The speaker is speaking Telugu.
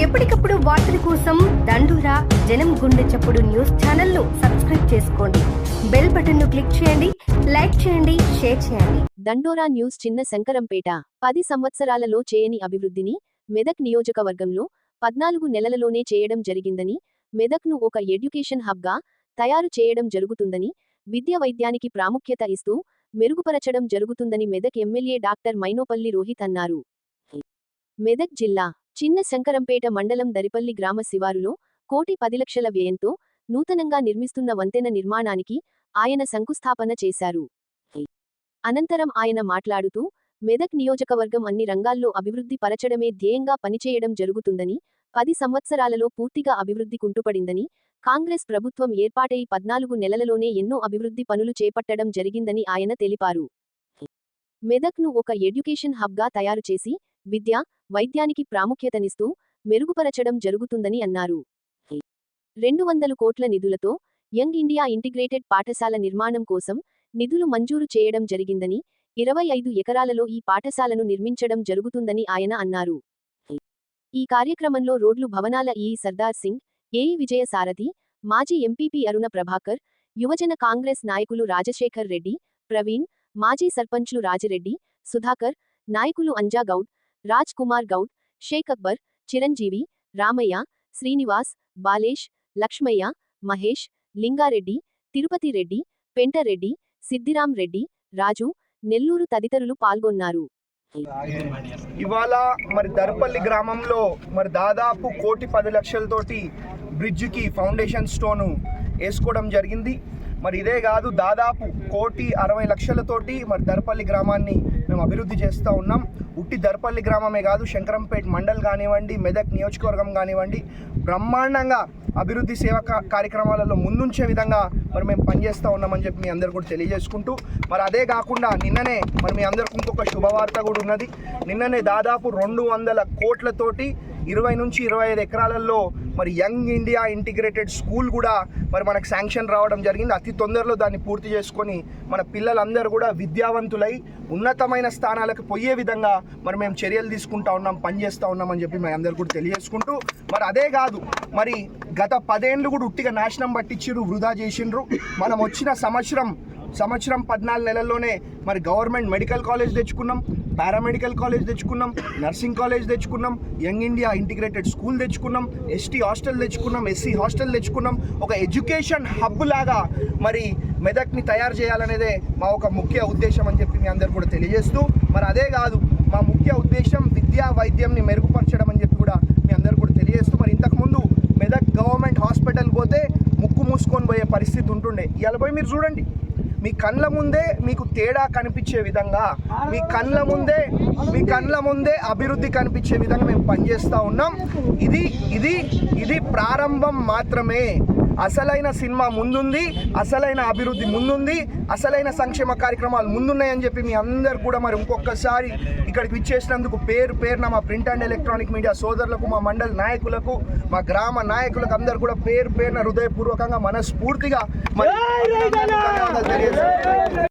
ఎప్పటికప్పుడు వార్తల కోసం దండూరా జనం గుండె చప్పుడు న్యూస్ ఛానల్ ను సబ్స్క్రైబ్ చేసుకోండి. బెల్ బటన్ ను క్లిక్ చేయండి, లైక్ చేయండి, షేర్ చేయండి. దండోరా న్యూస్. చిన్న శంకరంపేట 10 సంవత్సరాలలో చేయని అభివృద్ధిని మెదక్ నియోజకవర్గంలో 14 నెలలలోనే చేయడం జరిగిందని, మెదక్ను ఒక ఎడ్యుకేషన్ హబ్గా తయారు చేయడం జరుగుతుందని, విద్య వైద్యానికి ప్రాముఖ్యత ఇస్తూ మెరుగుపరచడం జరుగుతుందని మెదక్ ఎమ్మెల్యే డాక్టర్ మైనోపల్లి రోహిత్ అన్నారు. మెదక్ జిల్లా చిన్న శంకరంపేట మండలం దరిపల్లి గ్రామ శివారులో 1,10,00,000 వ్యయంతో నూతనంగా నిర్మిస్తున్న వంతెన నిర్మాణానికి ఆయన శంకుస్థాపన చేశారు. అనంతరం ఆయన మాట్లాడుతూ, మెదక్ నియోజకవర్గం అన్ని రంగాల్లో అభివృద్ధి పరచడమే ధ్యేయంగా పనిచేయడం జరుగుతుందని, 10 సంవత్సరాలలో పూర్తిగా అభివృద్ధి కుంటుపడిందని, కాంగ్రెస్ ప్రభుత్వం ఏర్పాటై 14 నెలలలోనే ఎన్నో అభివృద్ధి పనులు చేపట్టడం జరిగిందని ఆయన తెలిపారు. మెదక్ను ఒక ఎడ్యుకేషన్ హబ్గా తయారు చేసి విద్య, వైద్యానికి ప్రాముఖ్యతనిస్తూ మెరుగుపరచడం జరుగుతుందని అన్నారు. 200 కోట్ల నిధులతో యంగ్ ఇండియా ఇంటిగ్రేటెడ్ పాఠశాల నిర్మాణం కోసం నిధులు మంజూరు చేయడం జరిగిందని, 25 ఎకరాలలో ఈ పాఠశాలను నిర్మించడం జరుగుతుందని ఆయన అన్నారు. ఈ కార్యక్రమంలో రోడ్లు భవనాల ఈఈ సర్దార్ సింగ్, ఏఈ విజయ సారథి, మాజీ ఎంపీపీ అరుణ ప్రభాకర్, యువజన కాంగ్రెస్ నాయకులు రాజశేఖర్ రెడ్డి, ప్రవీణ్, మాజీ సర్పంచ్లు రాజిరెడ్డి, సుధాకర్, నాయకులు అంజాగౌడ్, రాజ్ కుమార్ గౌడ్, షేక్ అక్బర్, చిరంజీవి, రామయ్య, శ్రీనివాస్, బాలేష్, లక్ష్మయ్య, మహేష్, లింగారెడ్డి, తిరుపతి రెడ్డి, పెంటరెడ్డి, సిద్దిరాం రెడ్డి, రాజు, నెల్లూరు తదితరులు పాల్గొన్నారు. ఇవాళ దర్పల్లి గ్రామంలో దాదాపు 1,10,00,000 బ్రిడ్జికి ఫౌండేషన్ స్టోను వేసుకోవడం జరిగింది. ఇదే కాదు, దాదాపు 1,60,00,000 దర్పల్లి గ్రామాన్ని మేము అభివృద్ధి చేస్తూ ఉన్నాం. ఉట్టి దర్పల్లి గ్రామమే కాదు, శంకరంపేట మండల్ కానివ్వండి, మెదక్ నియోజకవర్గం కానివ్వండి, బ్రహ్మాండంగా అభివృద్ధి సేవా కార్యక్రమాలలో ముందుంచే విధంగా మేము పనిచేస్తూ ఉన్నామని చెప్పి మీ అందరు కూడా తెలియజేసుకుంటూ, అదే కాకుండా నిన్ననే మీ అందరికి ఇంకొక శుభవార్త కూడా ఉన్నది. నిన్ననే దాదాపు 200 కోట్లతోటి 20 నుంచి 25 ఎకరాలలో యంగ్ ఇండియా ఇంటిగ్రేటెడ్ స్కూల్ కూడా మనకు శాంక్షన్ రావడం జరిగింది. అతి తొందరలో దాన్ని పూర్తి చేసుకొని మన పిల్లలందరూ కూడా విద్యావంతులై ఉన్నతమైన స్థానాలకు పోయే విధంగా మేము చర్యలు తీసుకుంటా ఉన్నాం, పనిచేస్తూ ఉన్నామని చెప్పి మీ అందరు కూడా తెలియజేసుకుంటూ, అదే కాదు, గత 10 ఏళ్ళు కూడా ఉట్టిగా నాశనం పట్టించిర్రు, వృధా చేసిండ్రు. మనం వచ్చిన సంవత్సరం 14 నెలల్లోనే గవర్నమెంట్ మెడికల్ కాలేజ్ తెచ్చుకున్నాం, పారామెడికల్ కాలేజ్ తెచ్చుకున్నాం, నర్సింగ్ కాలేజ్ తెచ్చుకున్నాం, యంగ్ ఇండియా ఇంటిగ్రేటెడ్ స్కూల్ తెచ్చుకున్నాం, ఎస్టీ హాస్టల్ తెచ్చుకున్నాం, ఎస్సీ హాస్టల్ తెచ్చుకున్నాం. ఒక ఎడ్యుకేషన్ హబ్ లాగా మెదక్ని తయారు చేయాలనేదే మా ఒక ముఖ్య ఉద్దేశం అని చెప్పి మీ అందరు కూడా తెలియజేస్తూ, అదే కాదు, మా ముఖ్య ఉద్దేశం విద్యా వైద్యంని మెరుగుపరచడం అని చెప్పి కూడా మీ అందరు కూడా తెలియజేస్తూ, ఇంతకుముందు మెదక్ గవర్నమెంట్ హాస్పిటల్ పోతే ముక్కు మూసుకొని పోయే పరిస్థితి ఉంటుండే. ఇవాళ పోయి మీరు చూడండి, మీ కళ్ళ ముందే మీకు తేడా కనిపించే విధంగా, మీ కళ్ళ ముందే అభివృద్ధి కనిపించే విధంగా మేము పనిచేస్తూ ఉన్నాం. ఇది ప్రారంభం మాత్రమే. అసలైన సినిమా ముందుంది, అసలైన అభివృద్ధి ముందుంది, అసలైన సంక్షేమ కార్యక్రమాలు ముందున్నాయని చెప్పి మీ అందరు కూడా ఇంకొకసారి ఇక్కడికి విచ్చేసినందుకు పేరున మా ప్రింట్ అండ్ ఎలక్ట్రానిక్ మీడియా సోదరులకు, మా మండల నాయకులకు, మా గ్రామ నాయకులకు అందరు కూడా పేరున హృదయపూర్వకంగా మనస్ఫూర్తిగా తెలియజేస్తాను.